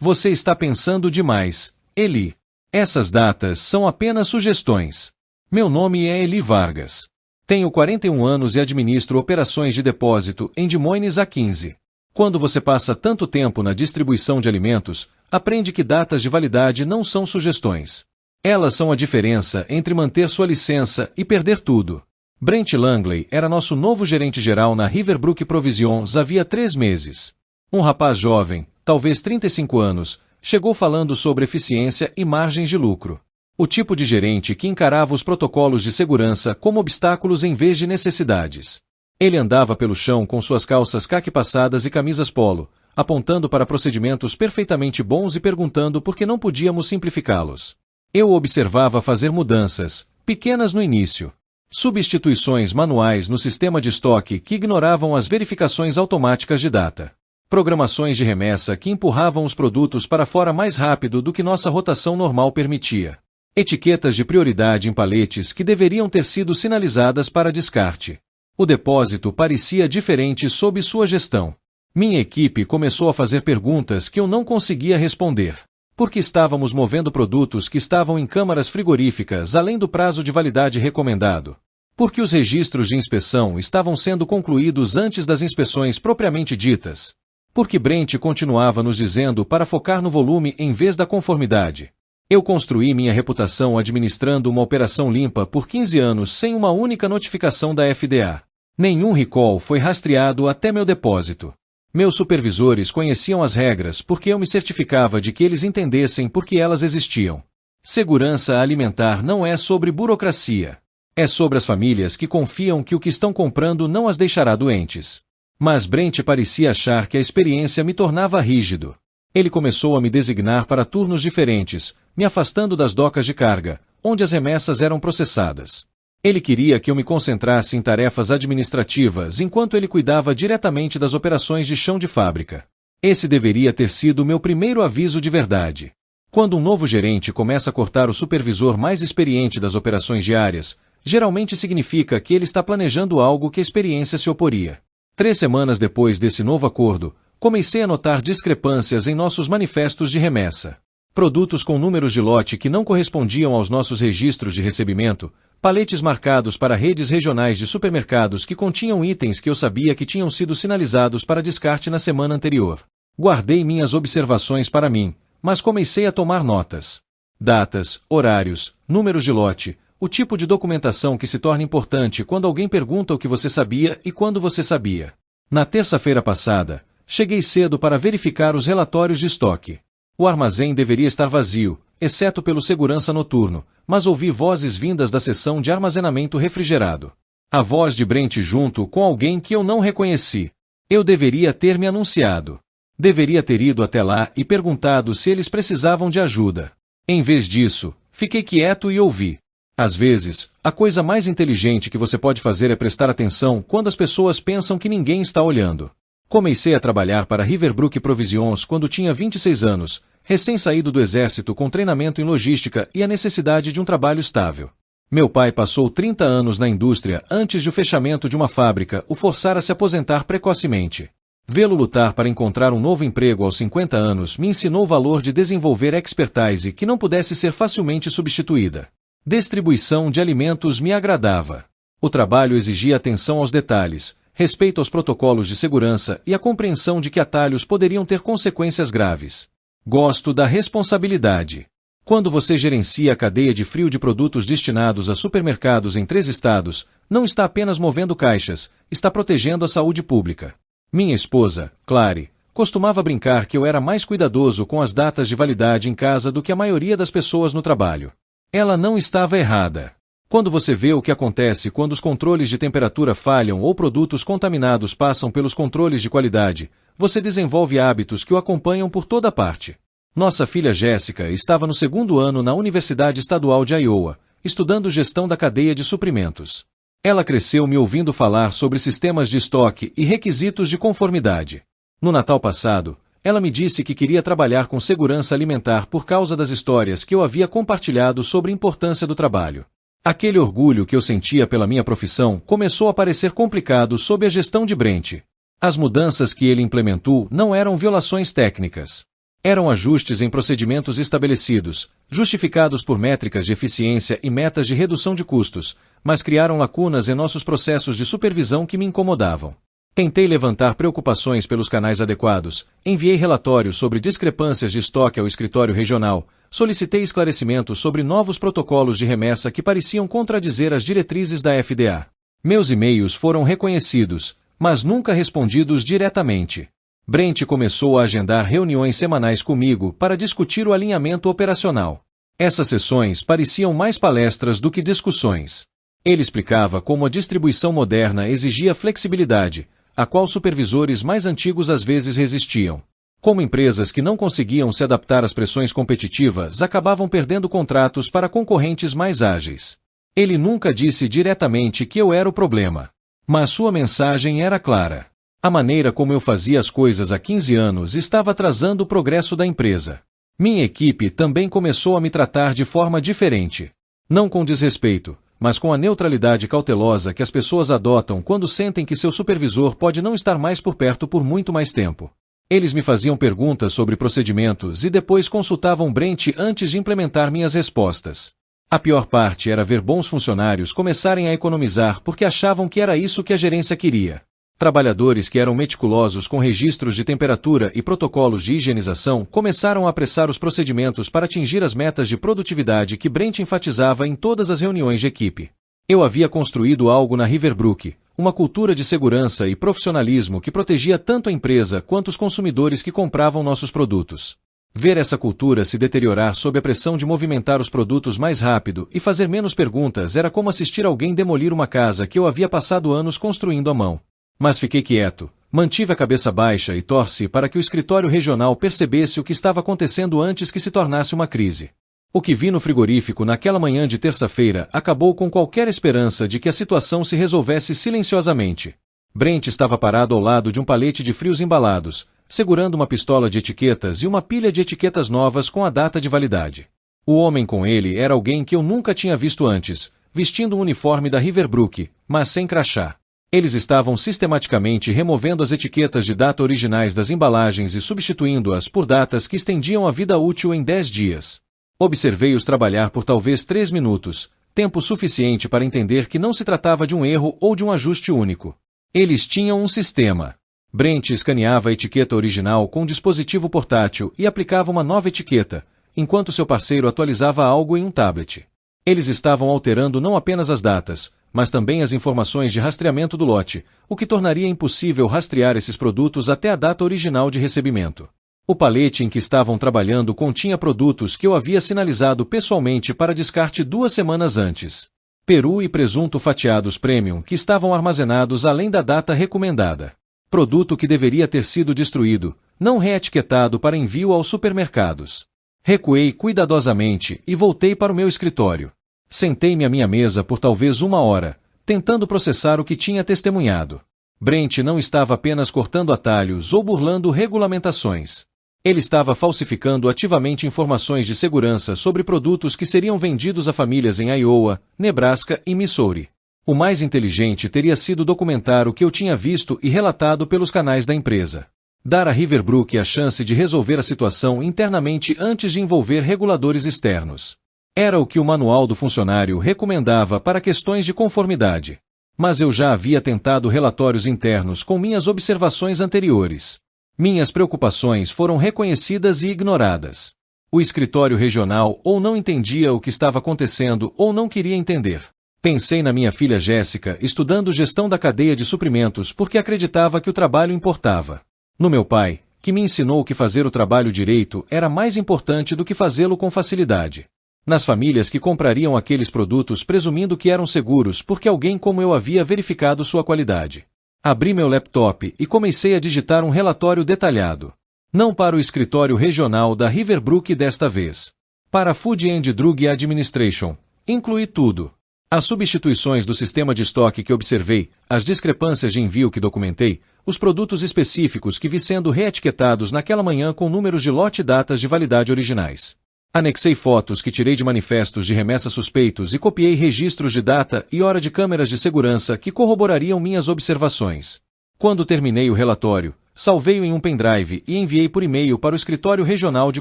Você está pensando demais, Eli. Essas datas são apenas sugestões. Meu nome é Eli Vargas. Tenho 41 anos e administro operações de depósito em Des Moines há 15. Quando você passa tanto tempo na distribuição de alimentos, aprende que datas de validade não são sugestões. Elas são a diferença entre manter sua licença e perder tudo. Brent Langley era nosso novo gerente-geral na Riverbrook Provisions havia 3 meses. Um rapaz jovem, talvez 35 anos, chegou falando sobre eficiência e margens de lucro. O tipo de gerente que encarava os protocolos de segurança como obstáculos em vez de necessidades. Ele andava pelo chão com suas calças caqui passadas e camisas polo, apontando para procedimentos perfeitamente bons e perguntando por que não podíamos simplificá-los. Eu o observava fazer mudanças, pequenas no início. Substituições manuais no sistema de estoque que ignoravam as verificações automáticas de data. Programações de remessa que empurravam os produtos para fora mais rápido do que nossa rotação normal permitia. Etiquetas de prioridade em paletes que deveriam ter sido sinalizadas para descarte. O depósito parecia diferente sob sua gestão. Minha equipe começou a fazer perguntas que eu não conseguia responder. Por que estávamos movendo produtos que estavam em câmaras frigoríficas além do prazo de validade recomendado? Por que os registros de inspeção estavam sendo concluídos antes das inspeções propriamente ditas? Por que Brent continuava nos dizendo para focar no volume em vez da conformidade? Eu construí minha reputação administrando uma operação limpa por 15 anos sem uma única notificação da FDA. Nenhum recall foi rastreado até meu depósito. Meus supervisores conheciam as regras porque eu me certificava de que eles entendessem por que elas existiam. Segurança alimentar não é sobre burocracia. É sobre as famílias que confiam que o que estão comprando não as deixará doentes. Mas Brent parecia achar que a experiência me tornava rígido. Ele começou a me designar para turnos diferentes, me afastando das docas de carga, onde as remessas eram processadas. Ele queria que eu me concentrasse em tarefas administrativas enquanto ele cuidava diretamente das operações de chão de fábrica. Esse deveria ter sido meu primeiro aviso de verdade. Quando um novo gerente começa a cortar o supervisor mais experiente das operações diárias, geralmente significa que ele está planejando algo que a experiência se oporia. 3 semanas depois desse novo acordo, comecei a notar discrepâncias em nossos manifestos de remessa. Produtos com números de lote que não correspondiam aos nossos registros de recebimento, paletes marcados para redes regionais de supermercados que continham itens que eu sabia que tinham sido sinalizados para descarte na semana anterior. Guardei minhas observações para mim, mas comecei a tomar notas. Datas, horários, números de lote, o tipo de documentação que se torna importante quando alguém pergunta o que você sabia e quando você sabia. Na terça-feira passada, cheguei cedo para verificar os relatórios de estoque. O armazém deveria estar vazio, exceto pelo segurança noturno, mas ouvi vozes vindas da seção de armazenamento refrigerado. A voz de Brent junto com alguém que eu não reconheci. Eu deveria ter me anunciado. Deveria ter ido até lá e perguntado se eles precisavam de ajuda. Em vez disso, fiquei quieto e ouvi. Às vezes, a coisa mais inteligente que você pode fazer é prestar atenção quando as pessoas pensam que ninguém está olhando. Comecei a trabalhar para Riverbrook Provisions quando tinha 26 anos, recém-saído do exército com treinamento em logística e a necessidade de um trabalho estável. Meu pai passou 30 anos na indústria antes de o fechamento de uma fábrica o forçar a se aposentar precocemente. Vê-lo lutar para encontrar um novo emprego aos 50 anos me ensinou o valor de desenvolver expertise que não pudesse ser facilmente substituída. Distribuição de alimentos me agradava. O trabalho exigia atenção aos detalhes, respeito aos protocolos de segurança e a compreensão de que atalhos poderiam ter consequências graves. Gosto da responsabilidade. Quando você gerencia a cadeia de frio de produtos destinados a supermercados em 3 estados, não está apenas movendo caixas, está protegendo a saúde pública. Minha esposa, Clary, costumava brincar que eu era mais cuidadoso com as datas de validade em casa do que a maioria das pessoas no trabalho. Ela não estava errada. Quando você vê o que acontece quando os controles de temperatura falham ou produtos contaminados passam pelos controles de qualidade, você desenvolve hábitos que o acompanham por toda parte. Nossa filha Jéssica estava no 2º ano na Universidade Estadual de Iowa, estudando gestão da cadeia de suprimentos. Ela cresceu me ouvindo falar sobre sistemas de estoque e requisitos de conformidade. No Natal passado, ela me disse que queria trabalhar com segurança alimentar por causa das histórias que eu havia compartilhado sobre a importância do trabalho. Aquele orgulho que eu sentia pela minha profissão começou a parecer complicado sob a gestão de Brent. As mudanças que ele implementou não eram violações técnicas. Eram ajustes em procedimentos estabelecidos, justificados por métricas de eficiência e metas de redução de custos, mas criaram lacunas em nossos processos de supervisão que me incomodavam. Tentei levantar preocupações pelos canais adequados, enviei relatórios sobre discrepâncias de estoque ao escritório regional, solicitei esclarecimentos sobre novos protocolos de remessa que pareciam contradizer as diretrizes da FDA. Meus e-mails foram reconhecidos, mas nunca respondidos diretamente. Brent começou a agendar reuniões semanais comigo para discutir o alinhamento operacional. Essas sessões pareciam mais palestras do que discussões. Ele explicava como a distribuição moderna exigia flexibilidade, a qual supervisores mais antigos às vezes resistiam. Como empresas que não conseguiam se adaptar às pressões competitivas acabavam perdendo contratos para concorrentes mais ágeis. Ele nunca disse diretamente que eu era o problema. Mas sua mensagem era clara. A maneira como eu fazia as coisas há 15 anos estava atrasando o progresso da empresa. Minha equipe também começou a me tratar de forma diferente. Não com desrespeito, mas com a neutralidade cautelosa que as pessoas adotam quando sentem que seu supervisor pode não estar mais por perto por muito mais tempo. Eles me faziam perguntas sobre procedimentos e depois consultavam Brent antes de implementar minhas respostas. A pior parte era ver bons funcionários começarem a economizar porque achavam que era isso que a gerência queria. Trabalhadores que eram meticulosos com registros de temperatura e protocolos de higienização começaram a apressar os procedimentos para atingir as metas de produtividade que Brent enfatizava em todas as reuniões de equipe. Eu havia construído algo na Riverbrook, uma cultura de segurança e profissionalismo que protegia tanto a empresa quanto os consumidores que compravam nossos produtos. Ver essa cultura se deteriorar sob a pressão de movimentar os produtos mais rápido e fazer menos perguntas era como assistir alguém demolir uma casa que eu havia passado anos construindo à mão. Mas fiquei quieto, mantive a cabeça baixa e torci para que o escritório regional percebesse o que estava acontecendo antes que se tornasse uma crise. O que vi no frigorífico naquela manhã de terça-feira acabou com qualquer esperança de que a situação se resolvesse silenciosamente. Brent estava parado ao lado de um palete de frios embalados, segurando uma pistola de etiquetas e uma pilha de etiquetas novas com a data de validade. O homem com ele era alguém que eu nunca tinha visto antes, vestindo um uniforme da Riverbrook, mas sem crachá. Eles estavam sistematicamente removendo as etiquetas de data originais das embalagens e substituindo-as por datas que estendiam a vida útil em 10 dias. Observei-os trabalhar por talvez 3 minutos, tempo suficiente para entender que não se tratava de um erro ou de um ajuste único. Eles tinham um sistema. Brent escaneava a etiqueta original com um dispositivo portátil e aplicava uma nova etiqueta, enquanto seu parceiro atualizava algo em um tablet. Eles estavam alterando não apenas as datas, mas também as informações de rastreamento do lote, o que tornaria impossível rastrear esses produtos até a data original de recebimento. O palete em que estavam trabalhando continha produtos que eu havia sinalizado pessoalmente para descarte 2 semanas antes. Peru e presunto fatiados premium que estavam armazenados além da data recomendada. Produto que deveria ter sido destruído, não reetiquetado para envio aos supermercados. Recuei cuidadosamente e voltei para o meu escritório. Sentei-me à minha mesa por talvez 1 hora, tentando processar o que tinha testemunhado. Brent não estava apenas cortando atalhos ou burlando regulamentações. Ele estava falsificando ativamente informações de segurança sobre produtos que seriam vendidos a famílias em Iowa, Nebraska e Missouri. O mais inteligente teria sido documentar o que eu tinha visto e relatado pelos canais da empresa. Dar a Riverbrook a chance de resolver a situação internamente antes de envolver reguladores externos. Era o que o manual do funcionário recomendava para questões de conformidade. Mas eu já havia tentado relatórios internos com minhas observações anteriores. Minhas preocupações foram reconhecidas e ignoradas. O escritório regional ou não entendia o que estava acontecendo ou não queria entender. Pensei na minha filha Jéssica estudando gestão da cadeia de suprimentos porque acreditava que o trabalho importava. No meu pai, que me ensinou que fazer o trabalho direito era mais importante do que fazê-lo com facilidade. Nas famílias que comprariam aqueles produtos presumindo que eram seguros porque alguém como eu havia verificado sua qualidade. Abri meu laptop e comecei a digitar um relatório detalhado. Não para o escritório regional da Riverbrook desta vez. Para a Food and Drug Administration. Incluí tudo. As substituições do sistema de estoque que observei, as discrepâncias de envio que documentei, os produtos específicos que vi sendo reetiquetados naquela manhã com números de lote e datas de validade originais. Anexei fotos que tirei de manifestos de remessa suspeitos e copiei registros de data e hora de câmeras de segurança que corroborariam minhas observações. Quando terminei o relatório, salvei-o em um pendrive e enviei por e-mail para o Escritório Regional de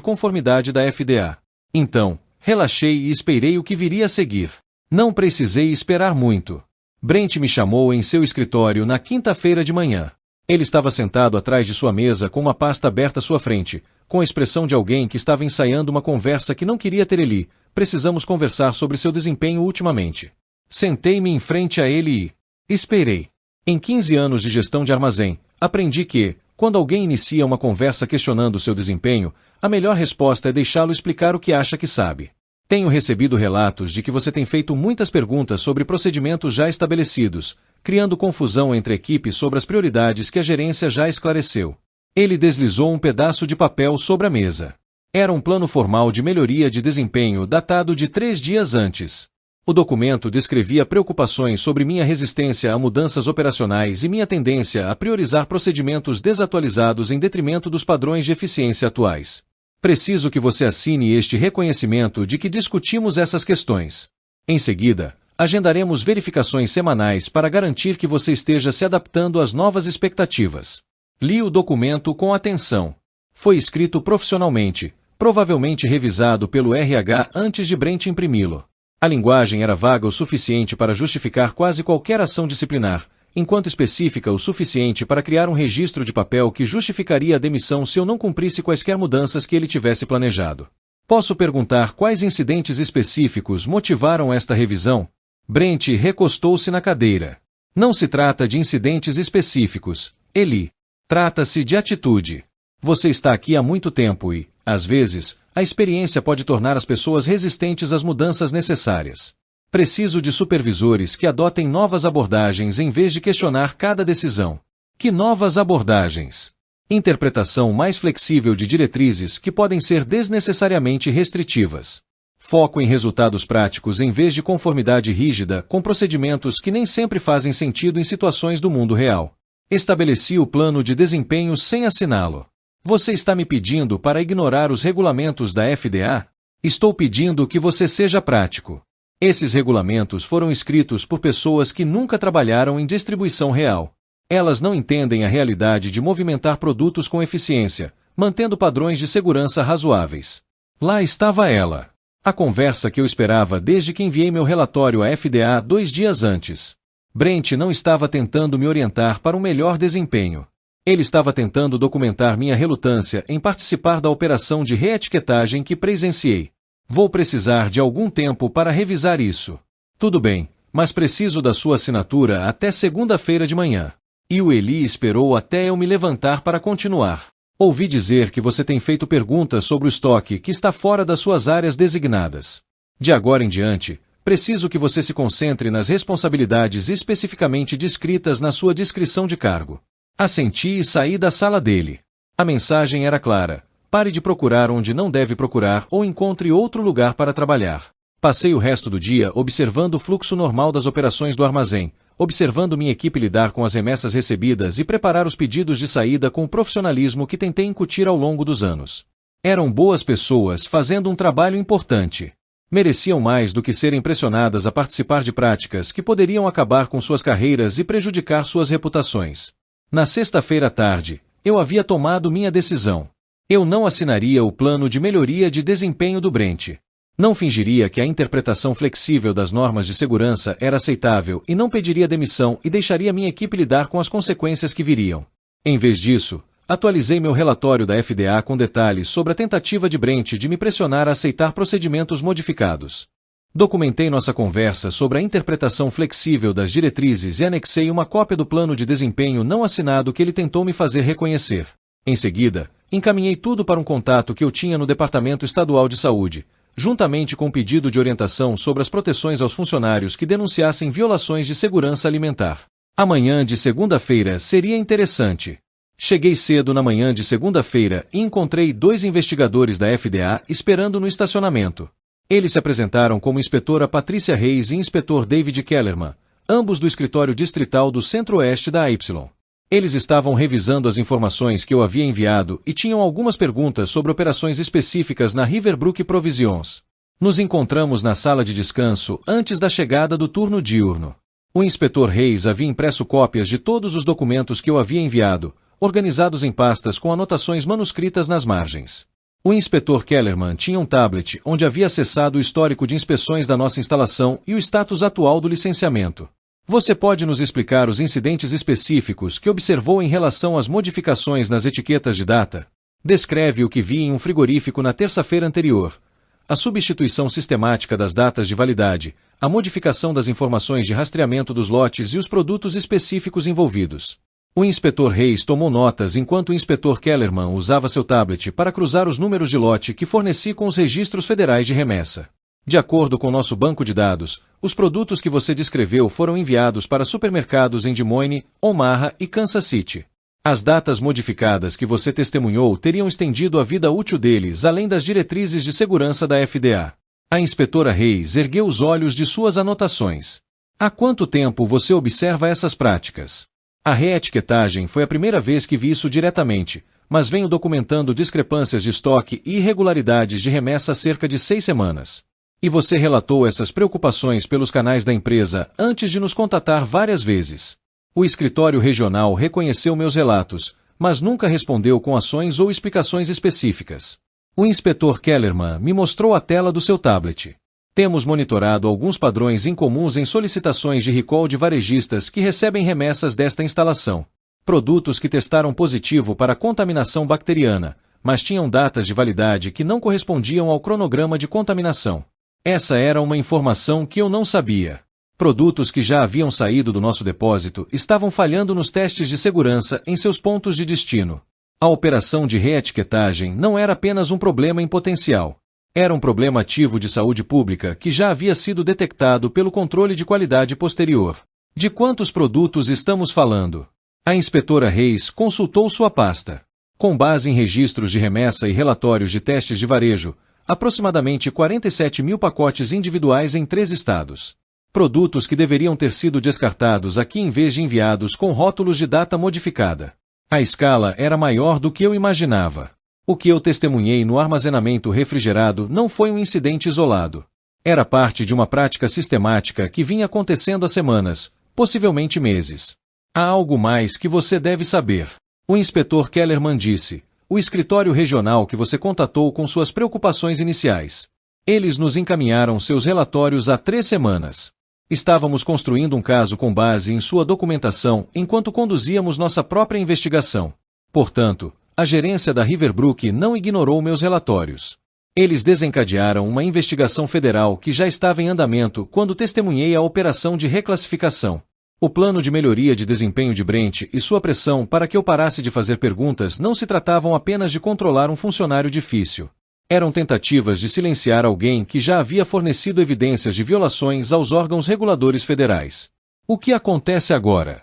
Conformidade da FDA. Então, relaxei e esperei o que viria a seguir. Não precisei esperar muito. Brent me chamou em seu escritório na quinta-feira de manhã. Ele estava sentado atrás de sua mesa com uma pasta aberta à sua frente, com a expressão de alguém que estava ensaiando uma conversa que não queria ter ali. Precisamos conversar sobre seu desempenho ultimamente. Sentei-me em frente a ele e esperei. Em 15 anos de gestão de armazém, aprendi que, quando alguém inicia uma conversa questionando seu desempenho, a melhor resposta é deixá-lo explicar o que acha que sabe. Tenho recebido relatos de que você tem feito muitas perguntas sobre procedimentos já estabelecidos, criando confusão entre equipes sobre as prioridades que a gerência já esclareceu. Ele deslizou um pedaço de papel sobre a mesa. Era um plano formal de melhoria de desempenho datado de 3 dias antes. O documento descrevia preocupações sobre minha resistência a mudanças operacionais e minha tendência a priorizar procedimentos desatualizados em detrimento dos padrões de eficiência atuais. Preciso que você assine este reconhecimento de que discutimos essas questões. Em seguida, agendaremos verificações semanais para garantir que você esteja se adaptando às novas expectativas. Li o documento com atenção. Foi escrito profissionalmente, provavelmente revisado pelo RH antes de Brent imprimi-lo. A linguagem era vaga o suficiente para justificar quase qualquer ação disciplinar, enquanto específica o suficiente para criar um registro de papel que justificaria a demissão se eu não cumprisse quaisquer mudanças que ele tivesse planejado. Posso perguntar quais incidentes específicos motivaram esta revisão? Brent recostou-se na cadeira. Não se trata de incidentes específicos, Eli. Trata-se de atitude. Você está aqui há muito tempo e, às vezes, a experiência pode tornar as pessoas resistentes às mudanças necessárias. Preciso de supervisores que adotem novas abordagens em vez de questionar cada decisão. Que novas abordagens? Interpretação mais flexível de diretrizes que podem ser desnecessariamente restritivas. Foco em resultados práticos em vez de conformidade rígida com procedimentos que nem sempre fazem sentido em situações do mundo real. Estabeleci o plano de desempenho sem assiná-lo. Você está me pedindo para ignorar os regulamentos da FDA? Estou pedindo que você seja prático. Esses regulamentos foram escritos por pessoas que nunca trabalharam em distribuição real. Elas não entendem a realidade de movimentar produtos com eficiência, mantendo padrões de segurança razoáveis. Lá estava ela. A conversa que eu esperava desde que enviei meu relatório à FDA 2 dias antes. Brent não estava tentando me orientar para um melhor desempenho. Ele estava tentando documentar minha relutância em participar da operação de reetiquetagem que presenciei. Vou precisar de algum tempo para revisar isso. Tudo bem, mas preciso da sua assinatura até segunda-feira de manhã. E o Eli esperou até eu me levantar para continuar. Ouvi dizer que você tem feito perguntas sobre o estoque que está fora das suas áreas designadas. De agora em diante, preciso que você se concentre nas responsabilidades especificamente descritas na sua descrição de cargo. Assenti e saí da sala dele. A mensagem era clara. Pare de procurar onde não deve procurar ou encontre outro lugar para trabalhar. Passei o resto do dia observando o fluxo normal das operações do armazém, observando minha equipe lidar com as remessas recebidas e preparar os pedidos de saída com o profissionalismo que tentei incutir ao longo dos anos. Eram boas pessoas fazendo um trabalho importante. Mereciam mais do que serem pressionadas a participar de práticas que poderiam acabar com suas carreiras e prejudicar suas reputações. Na sexta-feira à tarde, eu havia tomado minha decisão. Eu não assinaria o plano de melhoria de desempenho do Brent. Não fingiria que a interpretação flexível das normas de segurança era aceitável e não pediria demissão e deixaria minha equipe lidar com as consequências que viriam. Em vez disso, atualizei meu relatório da FDA com detalhes sobre a tentativa de Brent de me pressionar a aceitar procedimentos modificados. Documentei nossa conversa sobre a interpretação flexível das diretrizes e anexei uma cópia do plano de desempenho não assinado que ele tentou me fazer reconhecer. Em seguida, encaminhei tudo para um contato que eu tinha no Departamento Estadual de Saúde, juntamente com um pedido de orientação sobre as proteções aos funcionários que denunciassem violações de segurança alimentar. A manhã de segunda-feira seria interessante. Cheguei cedo na manhã de segunda-feira e encontrei 2 investigadores da FDA esperando no estacionamento. Eles se apresentaram como inspetora Patrícia Reis e inspetor David Kellerman, ambos do escritório distrital do Centro-Oeste da Y. Eles estavam revisando as informações que eu havia enviado e tinham algumas perguntas sobre operações específicas na Riverbrook Provisions. Nos encontramos na sala de descanso antes da chegada do turno diurno. O inspetor Reis havia impresso cópias de todos os documentos que eu havia enviado, organizados em pastas com anotações manuscritas nas margens. O inspetor Kellerman tinha um tablet onde havia acessado o histórico de inspeções da nossa instalação e o status atual do licenciamento. Você pode nos explicar os incidentes específicos que observou em relação às modificações nas etiquetas de data? Descreve o que vi em um frigorífico na terça-feira anterior. A substituição sistemática das datas de validade, a modificação das informações de rastreamento dos lotes e os produtos específicos envolvidos. O inspetor Reis tomou notas enquanto o inspetor Kellerman usava seu tablet para cruzar os números de lote que forneci com os registros federais de remessa. De acordo com nosso banco de dados, os produtos que você descreveu foram enviados para supermercados em Des Moines, Omaha e Kansas City. As datas modificadas que você testemunhou teriam estendido a vida útil deles além das diretrizes de segurança da FDA. A inspetora Reis ergueu os olhos de suas anotações. Há quanto tempo você observa essas práticas? A reetiquetagem foi a primeira vez que vi isso diretamente, mas venho documentando discrepâncias de estoque e irregularidades de remessa há cerca de 6 semanas. E você relatou essas preocupações pelos canais da empresa antes de nos contatar várias vezes. O escritório regional reconheceu meus relatos, mas nunca respondeu com ações ou explicações específicas. O inspetor Kellerman me mostrou a tela do seu tablet. Temos monitorado alguns padrões incomuns em solicitações de recall de varejistas que recebem remessas desta instalação. Produtos que testaram positivo para contaminação bacteriana, mas tinham datas de validade que não correspondiam ao cronograma de contaminação. Essa era uma informação que eu não sabia. Produtos que já haviam saído do nosso depósito estavam falhando nos testes de segurança em seus pontos de destino. A operação de reetiquetagem não era apenas um problema em potencial. Era um problema ativo de saúde pública que já havia sido detectado pelo controle de qualidade posterior. De quantos produtos estamos falando? A inspetora Reis consultou sua pasta. Com base em registros de remessa e relatórios de testes de varejo, aproximadamente 47 mil pacotes individuais em 3 estados. Produtos que deveriam ter sido descartados aqui em vez de enviados com rótulos de data modificada. A escala era maior do que eu imaginava. O que eu testemunhei no armazenamento refrigerado não foi um incidente isolado. Era parte de uma prática sistemática que vinha acontecendo há semanas, possivelmente meses. Há algo mais que você deve saber. O inspetor Kellerman disse, o escritório regional que você contatou com suas preocupações iniciais. Eles nos encaminharam seus relatórios há 3 semanas. Estávamos construindo um caso com base em sua documentação enquanto conduzíamos nossa própria investigação. Portanto, a gerência da Riverbrook não ignorou meus relatórios. Eles desencadearam uma investigação federal que já estava em andamento quando testemunhei a operação de reclassificação. O plano de melhoria de desempenho de Brent e sua pressão para que eu parasse de fazer perguntas não se tratavam apenas de controlar um funcionário difícil. Eram tentativas de silenciar alguém que já havia fornecido evidências de violações aos órgãos reguladores federais. O que acontece agora?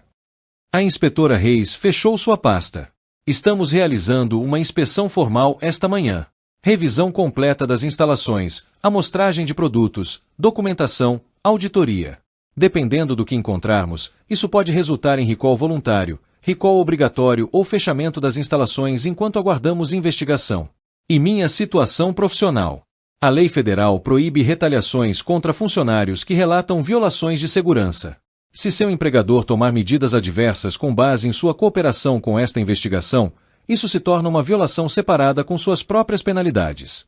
A inspetora Reis fechou sua pasta. Estamos realizando uma inspeção formal esta manhã. Revisão completa das instalações, amostragem de produtos, documentação, auditoria. Dependendo do que encontrarmos, isso pode resultar em recall voluntário, recall obrigatório ou fechamento das instalações enquanto aguardamos investigação. E minha situação profissional. A lei federal proíbe retaliações contra funcionários que relatam violações de segurança. Se seu empregador tomar medidas adversas com base em sua cooperação com esta investigação, isso se torna uma violação separada com suas próprias penalidades.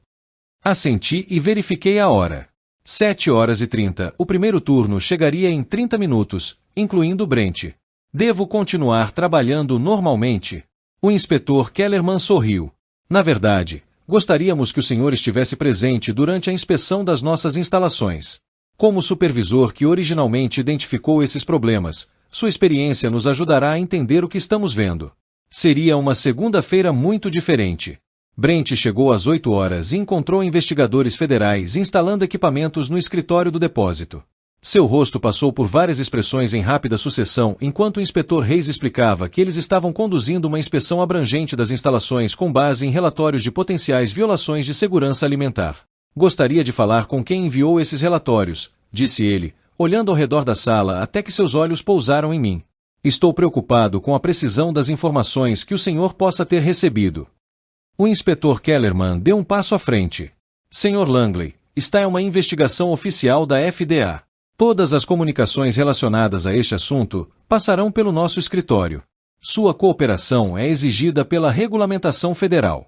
Assenti e verifiquei a hora. 7h30. O primeiro turno chegaria em 30 minutos, incluindo Brent. Devo continuar trabalhando normalmente? O inspetor Kellerman sorriu. Na verdade, gostaríamos que o senhor estivesse presente durante a inspeção das nossas instalações. Como supervisor que originalmente identificou esses problemas, sua experiência nos ajudará a entender o que estamos vendo. Seria uma segunda-feira muito diferente. Brent chegou às 8 horas e encontrou investigadores federais instalando equipamentos no escritório do depósito. Seu rosto passou por várias expressões em rápida sucessão enquanto o inspetor Reis explicava que eles estavam conduzindo uma inspeção abrangente das instalações com base em relatórios de potenciais violações de segurança alimentar. Gostaria de falar com quem enviou esses relatórios, disse ele, olhando ao redor da sala até que seus olhos pousaram em mim. Estou preocupado com a precisão das informações que o senhor possa ter recebido. O inspetor Kellerman deu um passo à frente. Sr. Langley, está em uma investigação oficial da FDA. Todas as comunicações relacionadas a este assunto passarão pelo nosso escritório. Sua cooperação é exigida pela regulamentação federal.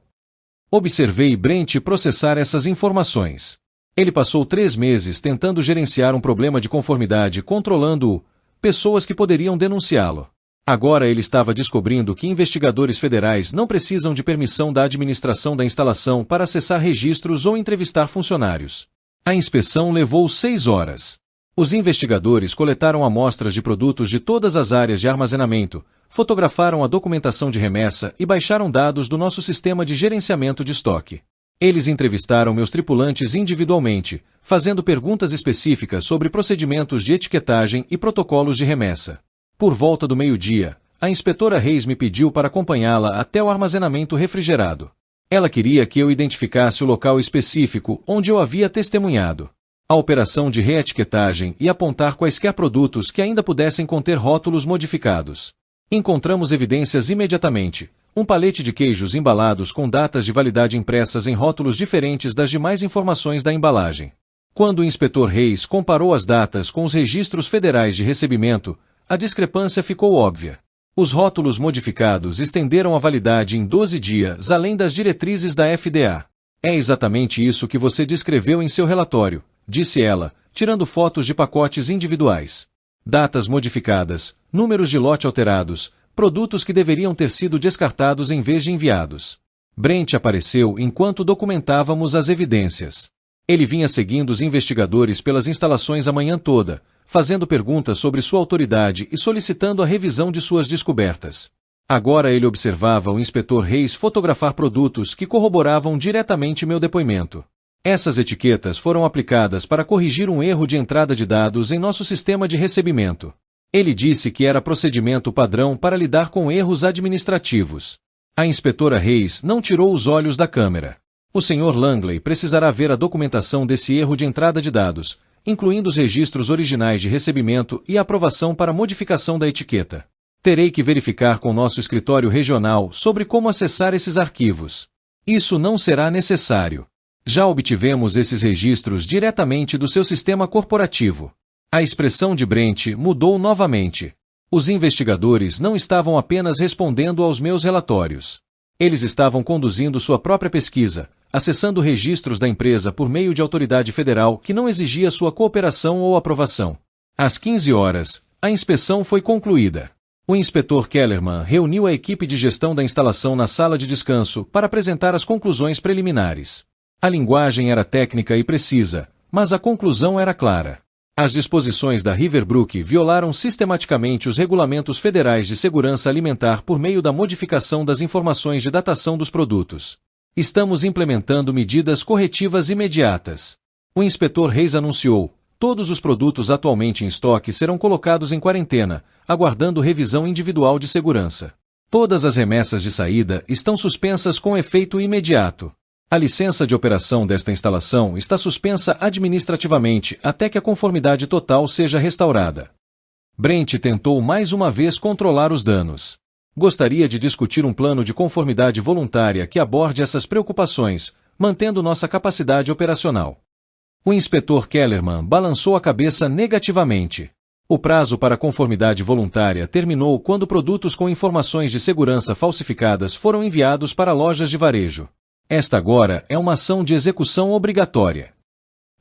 Observei Brent processar essas informações. Ele passou 3 meses tentando gerenciar um problema de conformidade controlando-o, pessoas que poderiam denunciá-lo. Agora ele estava descobrindo que investigadores federais não precisam de permissão da administração da instalação para acessar registros ou entrevistar funcionários. A inspeção levou 6 horas. Os investigadores coletaram amostras de produtos de todas as áreas de armazenamento, fotografaram a documentação de remessa e baixaram dados do nosso sistema de gerenciamento de estoque. Eles entrevistaram meus tripulantes individualmente, fazendo perguntas específicas sobre procedimentos de etiquetagem e protocolos de remessa. Por volta do meio-dia, a inspetora Reis me pediu para acompanhá-la até o armazenamento refrigerado. Ela queria que eu identificasse o local específico onde eu havia testemunhado a operação de reetiquetagem e apontar quaisquer produtos que ainda pudessem conter rótulos modificados. Encontramos evidências imediatamente. Um palete de queijos embalados com datas de validade impressas em rótulos diferentes das demais informações da embalagem. Quando o inspetor Reis comparou as datas com os registros federais de recebimento, a discrepância ficou óbvia. Os rótulos modificados estenderam a validade em 12 dias além das diretrizes da FDA. É exatamente isso que você descreveu em seu relatório, disse ela, tirando fotos de pacotes individuais. Datas modificadas, números de lote alterados, produtos que deveriam ter sido descartados em vez de enviados. Brent apareceu enquanto documentávamos as evidências. Ele vinha seguindo os investigadores pelas instalações a manhã toda, fazendo perguntas sobre sua autoridade e solicitando a revisão de suas descobertas. Agora ele observava o inspetor Reis fotografar produtos que corroboravam diretamente meu depoimento. Essas etiquetas foram aplicadas para corrigir um erro de entrada de dados em nosso sistema de recebimento. Ele disse que era procedimento padrão para lidar com erros administrativos. A inspetora Reis não tirou os olhos da câmera. O Sr. Langley precisará ver a documentação desse erro de entrada de dados, incluindo os registros originais de recebimento e a aprovação para modificação da etiqueta. Terei que verificar com nosso escritório regional sobre como acessar esses arquivos. Isso não será necessário. Já obtivemos esses registros diretamente do seu sistema corporativo. A expressão de Brent mudou novamente. Os investigadores não estavam apenas respondendo aos meus relatórios. Eles estavam conduzindo sua própria pesquisa, acessando registros da empresa por meio de autoridade federal que não exigia sua cooperação ou aprovação. Às 15 horas, a inspeção foi concluída. O inspetor Kellerman reuniu a equipe de gestão da instalação na sala de descanso para apresentar as conclusões preliminares. A linguagem era técnica e precisa, mas a conclusão era clara. As disposições da Riverbrook violaram sistematicamente os regulamentos federais de segurança alimentar por meio da modificação das informações de datação dos produtos. Estamos implementando medidas corretivas imediatas. O inspetor Reis anunciou: todos os produtos atualmente em estoque serão colocados em quarentena, aguardando revisão individual de segurança. Todas as remessas de saída estão suspensas com efeito imediato. A licença de operação desta instalação está suspensa administrativamente até que a conformidade total seja restaurada. Brent tentou mais uma vez controlar os danos. Gostaria de discutir um plano de conformidade voluntária que aborde essas preocupações, mantendo nossa capacidade operacional. O inspetor Kellerman balançou a cabeça negativamente. O prazo para conformidade voluntária terminou quando produtos com informações de segurança falsificadas foram enviados para lojas de varejo. Esta agora é uma ação de execução obrigatória.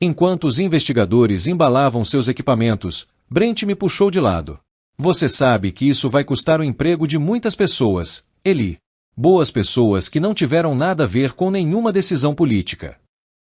Enquanto os investigadores embalavam seus equipamentos, Brent me puxou de lado. Você sabe que isso vai custar o emprego de muitas pessoas, Eli. Boas pessoas que não tiveram nada a ver com nenhuma decisão política.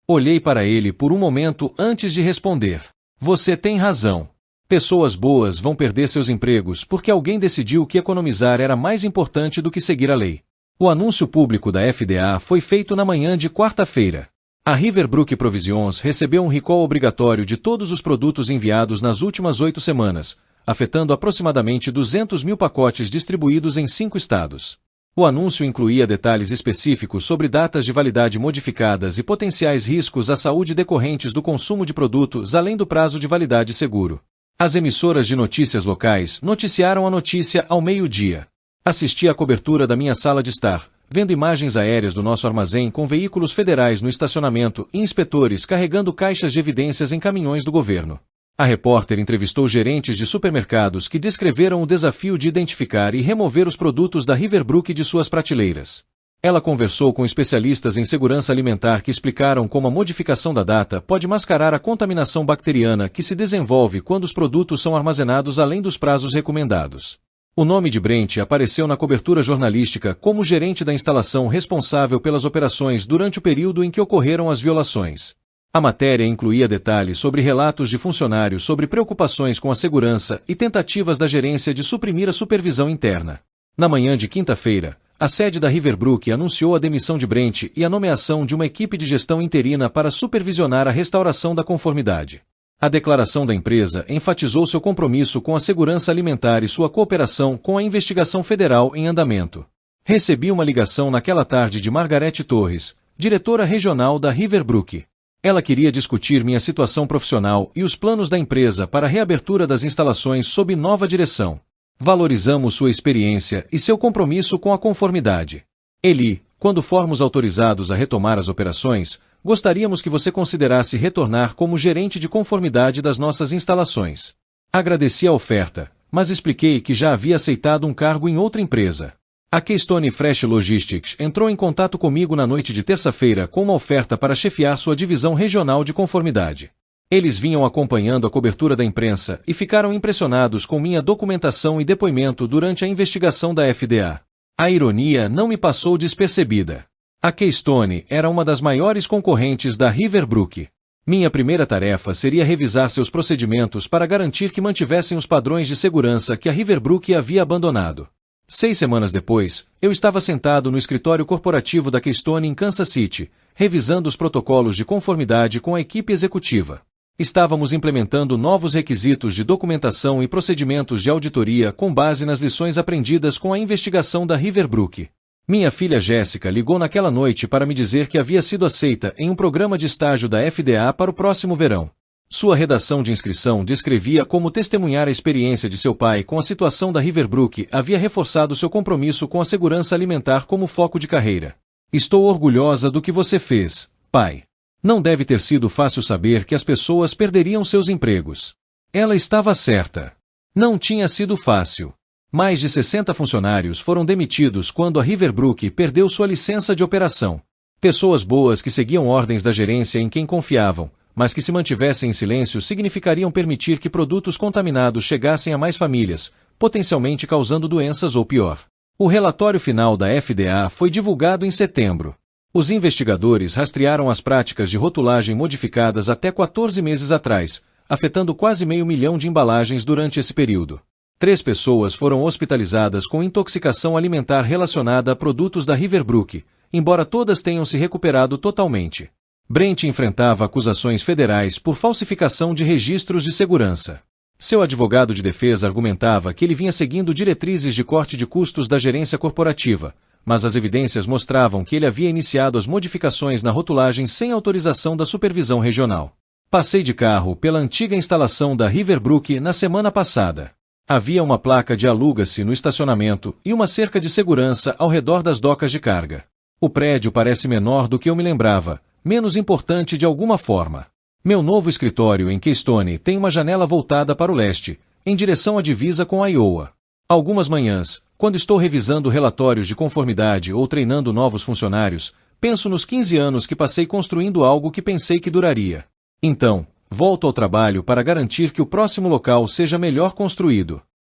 Olhei para ele por um momento antes de responder. Você tem razão. Pessoas boas vão perder seus empregos porque alguém decidiu que economizar era mais importante do que seguir a lei. O anúncio público da FDA foi feito na manhã de quarta-feira. A Riverbrook Provisions recebeu um recall obrigatório de todos os produtos enviados nas últimas 8 semanas, afetando aproximadamente 200 mil pacotes distribuídos em 5 estados. O anúncio incluía detalhes específicos sobre datas de validade modificadas e potenciais riscos à saúde decorrentes do consumo de produtos além do prazo de validade seguro. As emissoras de notícias locais noticiaram a notícia ao meio-dia. Assisti à cobertura da minha sala de estar, vendo imagens aéreas do nosso armazém com veículos federais no estacionamento e inspetores carregando caixas de evidências em caminhões do governo. A repórter entrevistou gerentes de supermercados que descreveram o desafio de identificar e remover os produtos da Riverbrook de suas prateleiras. Ela conversou com especialistas em segurança alimentar que explicaram como a modificação da data pode mascarar a contaminação bacteriana que se desenvolve quando os produtos são armazenados além dos prazos recomendados. O nome de Brent apareceu na cobertura jornalística como gerente da instalação responsável pelas operações durante o período em que ocorreram as violações. A matéria incluía detalhes sobre relatos de funcionários sobre preocupações com a segurança e tentativas da gerência de suprimir a supervisão interna. Na manhã de quinta-feira, a sede da Riverbrook anunciou a demissão de Brent e a nomeação de uma equipe de gestão interina para supervisionar a restauração da conformidade. A declaração da empresa enfatizou seu compromisso com a segurança alimentar e sua cooperação com a investigação federal em andamento. Recebi uma ligação naquela tarde de Margarete Torres, diretora regional da Riverbrook. Ela queria discutir minha situação profissional e os planos da empresa para a reabertura das instalações sob nova direção. Valorizamos sua experiência e seu compromisso com a conformidade. Eli, quando formos autorizados a retomar as operações, gostaríamos que você considerasse retornar como gerente de conformidade das nossas instalações. Agradeci a oferta, mas expliquei que já havia aceitado um cargo em outra empresa. A Keystone Fresh Logistics entrou em contato comigo na noite de terça-feira com uma oferta para chefiar sua divisão regional de conformidade. Eles vinham acompanhando a cobertura da imprensa e ficaram impressionados com minha documentação e depoimento durante a investigação da FDA. A ironia não me passou despercebida. A Keystone era uma das maiores concorrentes da Riverbrook. Minha primeira tarefa seria revisar seus procedimentos para garantir que mantivessem os padrões de segurança que a Riverbrook havia abandonado. 6 semanas depois, eu estava sentado no escritório corporativo da Keystone em Kansas City, revisando os protocolos de conformidade com a equipe executiva. Estávamos implementando novos requisitos de documentação e procedimentos de auditoria com base nas lições aprendidas com a investigação da Riverbrook. Minha filha Jéssica ligou naquela noite para me dizer que havia sido aceita em um programa de estágio da FDA para o próximo verão. Sua redação de inscrição descrevia como testemunhar a experiência de seu pai com a situação da Riverbrook havia reforçado seu compromisso com a segurança alimentar como foco de carreira. Estou orgulhosa do que você fez, pai. Não deve ter sido fácil saber que as pessoas perderiam seus empregos. Ela estava certa. Não tinha sido fácil. Mais de 60 funcionários foram demitidos quando a Riverbrook perdeu sua licença de operação. Pessoas boas que seguiam ordens da gerência em quem confiavam, mas que se mantivessem em silêncio significariam permitir que produtos contaminados chegassem a mais famílias, potencialmente causando doenças ou pior. O relatório final da FDA foi divulgado em setembro. Os investigadores rastrearam as práticas de rotulagem modificadas até 14 meses atrás, afetando quase 500 mil de embalagens durante esse período. 3 pessoas foram hospitalizadas com intoxicação alimentar relacionada a produtos da Riverbrook, embora todas tenham se recuperado totalmente. Brent enfrentava acusações federais por falsificação de registros de segurança. Seu advogado de defesa argumentava que ele vinha seguindo diretrizes de corte de custos da gerência corporativa, mas as evidências mostravam que ele havia iniciado as modificações na rotulagem sem autorização da supervisão regional. Passei de carro pela antiga instalação da Riverbrook na semana passada. Havia uma placa de aluga-se no estacionamento e uma cerca de segurança ao redor das docas de carga. O prédio parece menor do que eu me lembrava, menos importante de alguma forma. Meu novo escritório em Keystone tem uma janela voltada para o leste, em direção à divisa com Iowa. Algumas manhãs, quando estou revisando relatórios de conformidade ou treinando novos funcionários, penso nos 15 anos que passei construindo algo que pensei que duraria. Então, volto ao trabalho para garantir que o próximo local seja melhor construído.